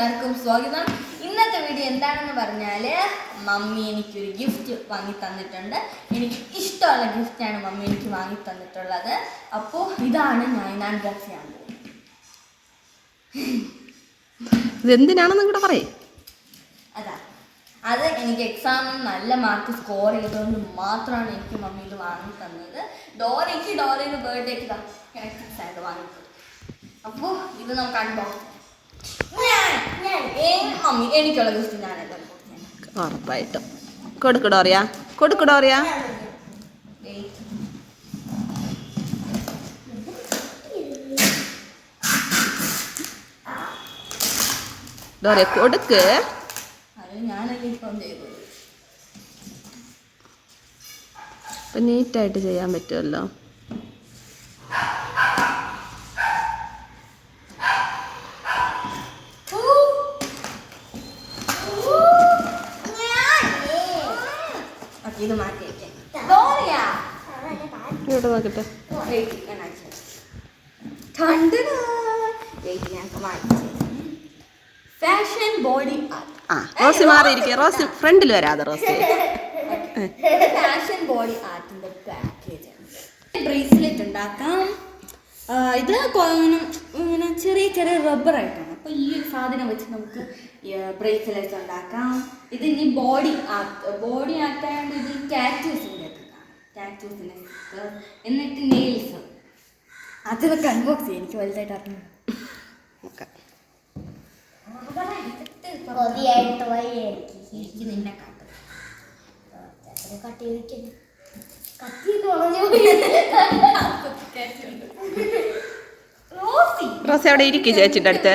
എല്ലാവർക്കും സ്വാഗതം. ഇന്നത്തെ വീഡിയോ എന്താണെന്ന് പറഞ്ഞാൽ മമ്മി എനിക്കൊരു ഗിഫ്റ്റ് വാങ്ങി തന്നിട്ടുണ്ട്. എനിക്ക് ഇഷ്ടമുള്ള ഗിഫ്റ്റാണ് മമ്മി എനിക്ക് വാങ്ങി തന്നിട്ടുള്ളത്. അപ്പോൾ ഇതാണ് ഞാൻ അൺബോക്സ് ചെയ്യാൻ പോകുന്നത്. ഇതെന്തിനാണെന്ന് കൂടെ പറയേ. അത് എനിക്ക് എക്സാമിന് നല്ല മാർക്ക് സ്കോർ ചെയ്തുകൊണ്ട് മാത്രമാണ് എനിക്ക് മമ്മി ഇത് വാങ്ങി തന്നത്. ഡോറയുടെ ബർത്ത്ഡേക്ക് ആയിട്ട് വാങ്ങി തന്നു. അപ്പോൾ ഇത് നമുക്ക് അൺബോക്സ് മമ്മി എനിക്കുള്ള ഗിഫ്റ്റ് ഞാൻ ഉറപ്പായിട്ടും കൊടുക്കടോറിയാ ഡോറിയ കൊടുക്ക്. അത് ഞാനല്ലേ ഇപ്പം ചെയ്തത്. ഇപ്പം നീറ്റായിട്ട് ചെയ്യാൻ പറ്റുമല്ലോ. ഇത് മാറ്റി ഇവിടെ നോക്കട്ടെ. ഫാഷൻ ബോഡി റോസി മാറിയിരിക്കുക. റോസി ഫ്രണ്ടിൽ വരാതെ. റോസി ഫാഷൻ ബോഡി ആർട്ടിന്റെ പാക്കേജ്. ബ്രേസ്ലെറ്റ് ഉണ്ടാക്കാം. ഇത് ഇങ്ങനെ ചെറിയ ചെറിയ റബ്ബർ ആയിട്ടാണ്. അപ്പോൾ ഈ ഒരു സാധനം വെച്ച് നമുക്ക് ബ്രേസ്ലെറ്റ്സ് ഉണ്ടാക്കാം. ഇത് ഇനി ബോഡി ആർട്ടായതുകൊണ്ട് ഇത് ടാറ്റൂസിൻ്റെ ഒക്കെ കാണാം. ടാറ്റൂസിൻ്റെ എന്നിട്ട് നെയിൽസ് അതൊക്കെ അൺബോക്സ് ചെയ്യും. എനിക്ക് വലുതായിട്ട് അറിഞ്ഞു. നിന്നെ റോസി അവിടെ ഇരിക്കും. ചേച്ചിൻ്റെ അടുത്ത്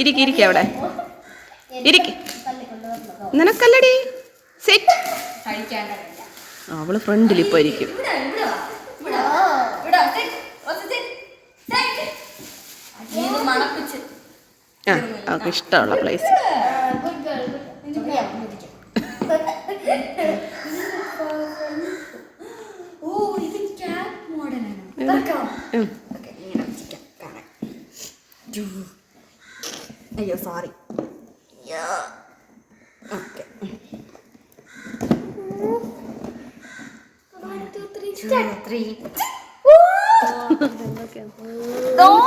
ഇരിക്കും. അവിടെ ഇരിക്കും. നിനക്കല്ലടി സെറ്റ്. അവള് ഫ്രണ്ടിൽ ഇപ്പൊ ഇരിക്കും. അവൾക്ക് ഇഷ്ടമുള്ള പ്ലേസ്. അയ്യോ സോറി. ഓക്കെ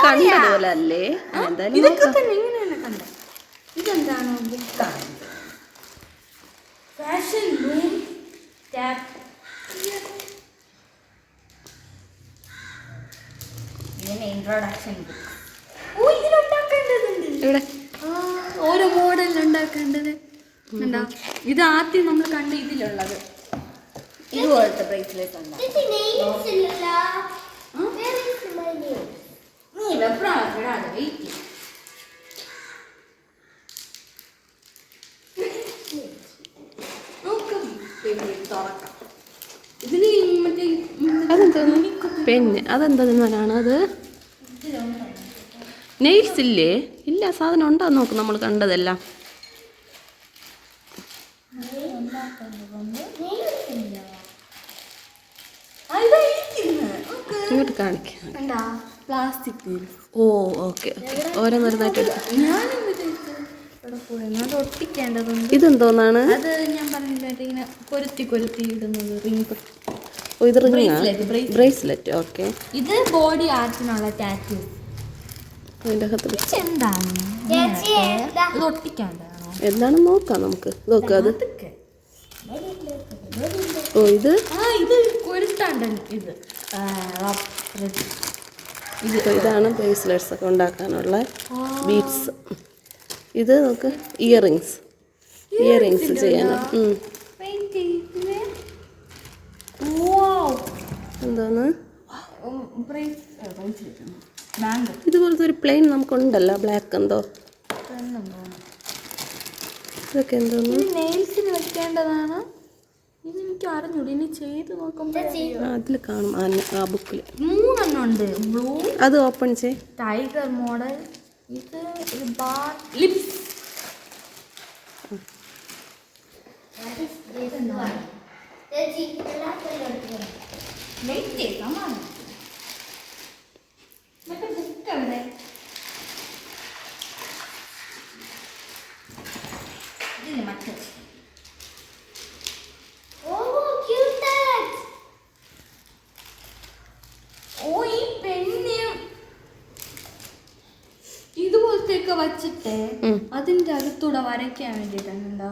കണ്ടതുപോലെ അല്ലേ? ഇതൊക്കെ തന്നെ ഇങ്ങനെയല്ല കണ്ട. ഇതെന്താണോ ഫാഷൻ റൂം ടാപ്പ്. ഇതിന് ഇൻട്രൊഡക്ഷൻ ബുക്ക്. ഓ ഇതിലുണ്ടാക്കേണ്ടതുണ്ട്. ഇവിടെ ഓരോ മോഡലിൽ ഉണ്ടാക്കേണ്ടത്. ഇത് ആദ്യം നമ്മൾ കണ്ട ഇതിലുള്ളത് ഇതുപോലത്തെ ബ്രേസ്ലെറ്റ് ഉണ്ടാകും. പെണ്ണ് അതെന്താണ്? അത് നെയിൽസ് ഇല്ലേ? ഇല്ല, സാധനം ഉണ്ടോ നോക്കും. നമ്മൾ കണ്ടതെല്ലാം ഇങ്ങോട്ട് കാണിക്കാം. പ്ലാസ്റ്റിക്. ഓ ഓക്കെ. ഓരോന്നോരോന്നായിട്ട് ഒട്ടിക്കേണ്ടതുണ്ട്. ഇതെന്തോന്നാണ്? അത് ഞാൻ പറഞ്ഞില്ല, ഇങ്ങനെ കൊരുത്തി ഇടുന്നത് റിംഗ്. ഓ ഇത് ബ്രേസ്ലെറ്റ്. ഓക്കെ. ഇത് ബോഡി ആർട്ടിനുള്ള ടാറ്റൂ. എന്താണ് ഇത് ഒട്ടിക്കാണ്ടാണോ? എന്താണെന്ന് നോക്കാം നമുക്ക്. നോക്കാം അത്. ഓ ഇത് കൊരുത്താണ്ട്. ഇതാണ് ബ്രേസ്ലെറ്റ്സ് ഒക്കെ ഉണ്ടാക്കാനുള്ള ബീഡ്സ്. ഇത് നമുക്ക് ഇയറിങ്സ് ചെയ്യാനാണ്. എന്തോന്ന് ഇതുപോലത്തെ ഒരു പ്ലെയിൻ നമുക്കുണ്ടല്ലോ, ബ്ലാക്ക് എന്തോ. ഇതൊക്കെ എന്തോന്ന് നെയിൽസിന് വെക്കേണ്ടതാണ്. ഇതെനിക്ക് അറിഞ്ഞൂടെ. ഇനി ചെയ്ത് നോക്കുമ്പോൾ അതിൽ കാണും. ആ ബുക്കിൽ 3 ഉണ്ട്. ബ്ലൂ, അത് ഓപ്പൺ ചെയ്. Tiger model. ഇത് ലിപ്സ്. വച്ചിട്ട് അതിന്റെ അകത്തൂടെ വരയ്ക്കാൻ വേണ്ടിട്ടാ.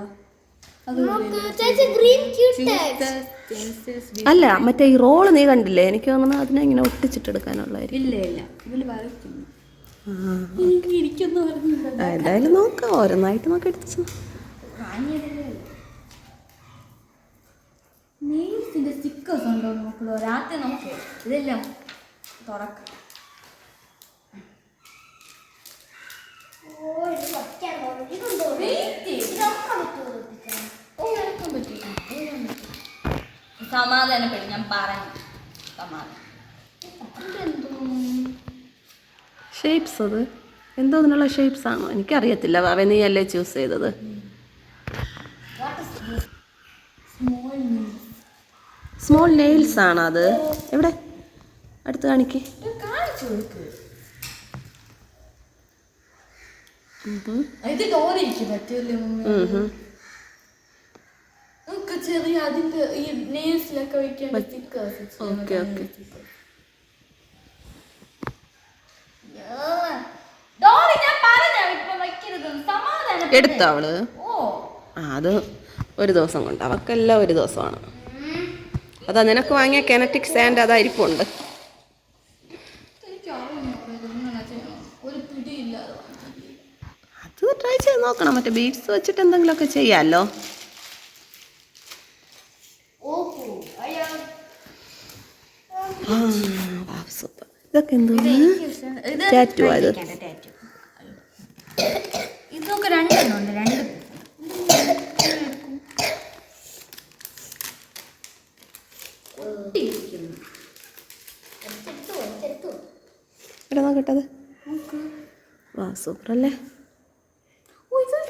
അല്ല മറ്റേ ഈ റോള് നീ കണ്ടില്ലേ? എനിക്ക് തോന്നുന്നു അതിനെ ഇങ്ങനെ ഒട്ടിച്ചിട്ടെടുക്കാനുള്ളതായിരിക്കും. ഇല്ല ഇല്ല ഇതിൽ വരയ്ക്കുന്നു. എന്തായാലും നോക്കാം, ഓരോന്നായിട്ട് നോക്കി എടുത്തു. നെയിൽസിന്റെ സ്റ്റിക്കേഴ്സ് ഉണ്ടോ നോക്കുള്ളൂ. രാത്രി നോക്കേ ഇതെല്ലാം തുറക്കാം. സമാധാനപ്പെട്ടു ഞാൻ പറഞ്ഞു. ഷേപ്സ് അത് എന്തോ അതിനുള്ള ഷേപ്സ് ആണോ എനിക്കറിയത്തില്ല. വാവേ നീ അല്ലേ ചൂസ് ചെയ്തത്? സ്മോൾ നെയിൽസ് ആണോ അത്? എവിടെ അടുത്ത് കാണിക്ക്. ഇത് തോന്നിയിരിക്കും പറ്റില്ലേ? ചെറിയ അതിന്റെ ഈ നെയിൽസിലൊക്കെ വെക്കാൻ സ്റ്റിക്കേഴ്സ്. Okay okay. എടുത്തോ അവള്? അത് ഒരു ദിവസം കൊണ്ട്, അവക്കെല്ലാം ഒരു ദിവസമാണ്. അതാ നിനക്ക് വാങ്ങിയ കെനറ്റിക് സാൻഡ് അതാ ഇരിപ്പുണ്ട്. അത് ട്രൈ ചെയ്ത് നോക്കണം. മറ്റേ ബീഡ്സ് വെച്ചിട്ട് എന്തെങ്കിലുമൊക്കെ ചെയ്യാമല്ലോ. സൂപ്പർ. ഇതൊക്കെ എന്തോ ടാറ്റു ആയത്. ഇതൊക്കെ രണ്ടെണ്ണമുണ്ട്. രണ്ട് എടാ നോക്കട്ടത്. വാ സൂപ്പർ അല്ലേ?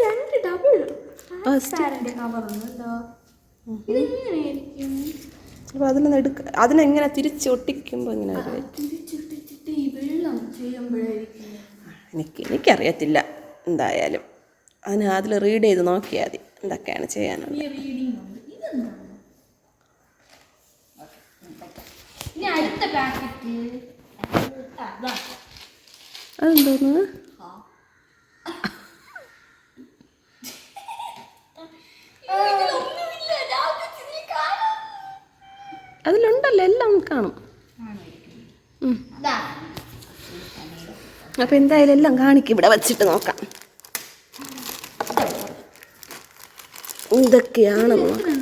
രണ്ട് ഡബിൾ കവറുണ്ടല്ലോ. അപ്പോൾ അതിലൊന്ന് എടുക്ക. അതിനെങ്ങനെ തിരിച്ച് ഒട്ടിക്കുമ്പോൾ ഇങ്ങനെ എനിക്കറിയത്തില്ല. എന്തായാലും അതിൽ റീഡ് ചെയ്ത് നോക്കിയാൽ മതി എന്തൊക്കെയാണ് ചെയ്യാനുള്ളത്. അതെന്തോന്ന്? അതിലുണ്ടല്ലോ, എല്ലാം കാണും. അപ്പം എന്തായാലും എല്ലാം കാണിക്കും. ഇവിടെ വച്ചിട്ട് നോക്കാം ഇതൊക്കെയാണെന്ന് നോക്കാം.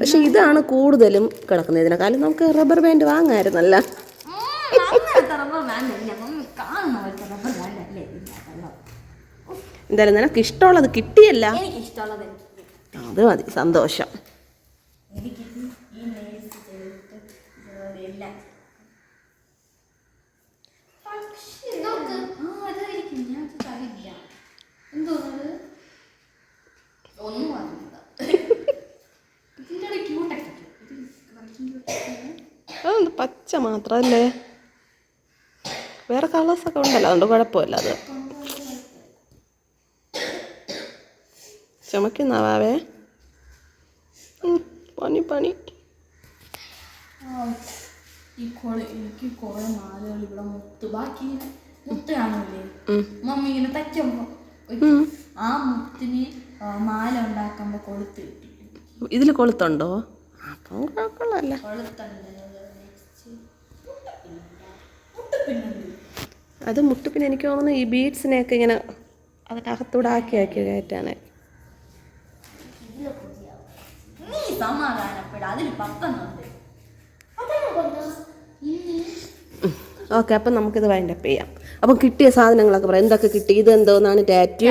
പക്ഷെ ഇതാണ് കൂടുതലും കിടക്കുന്നത്. ഇതിനെക്കാളും നമുക്ക് റബ്ബർ ബാൻഡ് വാങ്ങാമായിരുന്നല്ല. എന്തായാലും നിനക്ക് ഇഷ്ടമുള്ളത് കിട്ടിയല്ല. അത് മതി, സന്തോഷം. അതൊന്ന് പച്ച മാത്രല്ലേ, വേറെ കളേഴ്സൊക്കെ ഉണ്ടല്ലോ, അതുകൊണ്ട് കുഴപ്പമില്ല. അത് ചുമക്കുന്നാവേ പണി പണി. എനിക്ക് കുറെ മാലകൾ ഇവിടെ ബാക്കി മുത്ത് കാണില്ലേ മമ്മി ഇങ്ങനെ തച്ചുമ്പോ ആ മുത്തിന് മാല ഉണ്ടാക്കുമ്പോ കൊളുത്ത് കിട്ടി. ഇതിൽ കൊളുത്തുണ്ടോ? അപ്പം കുഴപ്പമില്ല. അത് മുട്ടുപിന്നെ എനിക്ക് തോന്നുന്നു ഈ ബീഡ്സിനെയൊക്കെ ഇങ്ങനെ അതിൻ്റെ അകത്തൂടെ ആക്കി കയറ്റാണ്. ഓക്കെ, അപ്പം നമുക്കിത് വൈൻഡപ്പ് ചെയ്യാം. അപ്പം കിട്ടിയ സാധനങ്ങളൊക്കെ പറയാം. എന്തൊക്കെ കിട്ടി? ഇത് എന്തോന്നാണ്? ടാറ്റു,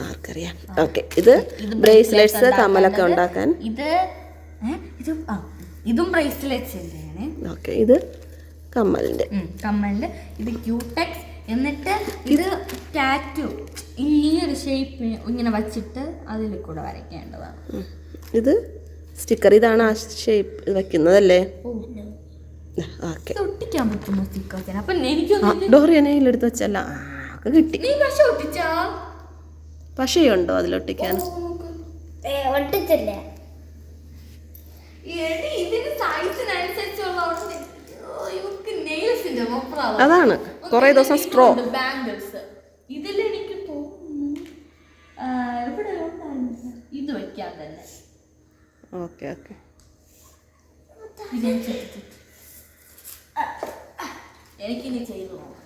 ആർക്കറിയാം. ഓക്കെ, ഇത് ബ്രേസ്ലെറ്റ്സ്, കമ്മലൊക്കെ ഉണ്ടാക്കാൻ. ഇതും ബ്രേസ്ലെറ്റ്സ്. ഓക്കെ, ഇത് കമ്മലിൻ്റെ. ഇത് ക്യൂടെക്സ്. എന്നിട്ട് ഇത് ടാറ്റു ഈ ഒരു ഷേപ്പ് ഇങ്ങനെ വച്ചിട്ട് അതിൽ കൂടെ വരയ്ക്കേണ്ടതാണ്. ഇത് സ്റ്റിക്കർ. ഇതാണ് ആ ഷേപ്പ് വെക്കുന്നതല്ലേ? ഓക്കെ, ഒട്ടിക്കാൻ പറ്റുമോ സ്റ്റിക്കേഴ്സിന്? അപ്പൊ എനിക്ക് ഡോറിയനയിലെടുത്ത് വെച്ചല്ല കിട്ടി. നീ പശ ഒട്ടിച്ചാ? പശയുണ്ടോ അതിലൊട്ടിക്കാൻ? ഒട്ടിച്ചില്ല. ഇതിന് സൈസിനനുസരിച്ചുള്ള അതാണ് കുറേ ദിവസം സ്ട്രോ. ബാംഗിൾസ് ഇതിലെനിക്ക് തോന്നുന്നു എവിടെ ഉണ്ടായിരുന്നു ഇത് വെക്കാൻ തന്നെ. Okay okay. എനിക്കിനി ചെയ്തു നോക്കാം.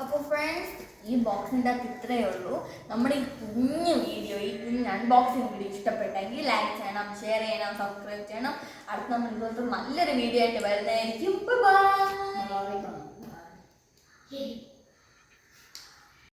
അപ്പോൾ ഫ്രണ്ട്സ്, ഈ ബോക്സിൻ്റെ അകത്ത് ഇത്രയേ ഉള്ളൂ. നമ്മുടെ ഈ കുഞ്ഞു വീഡിയോ, ഈ കുഞ്ഞ് അൺബോക്സിങ് വീഡിയോ ഇഷ്ടപ്പെട്ടെങ്കിൽ ലൈക്ക് ചെയ്യണം, ഷെയർ ചെയ്യണം, സബ്സ്ക്രൈബ് ചെയ്യണം. അടുത്ത നമ്മൾ ഇതുപോലത്തെ നല്ലൊരു വീഡിയോ ആയിട്ട് വരുന്നതായിരിക്കും. ബൈ.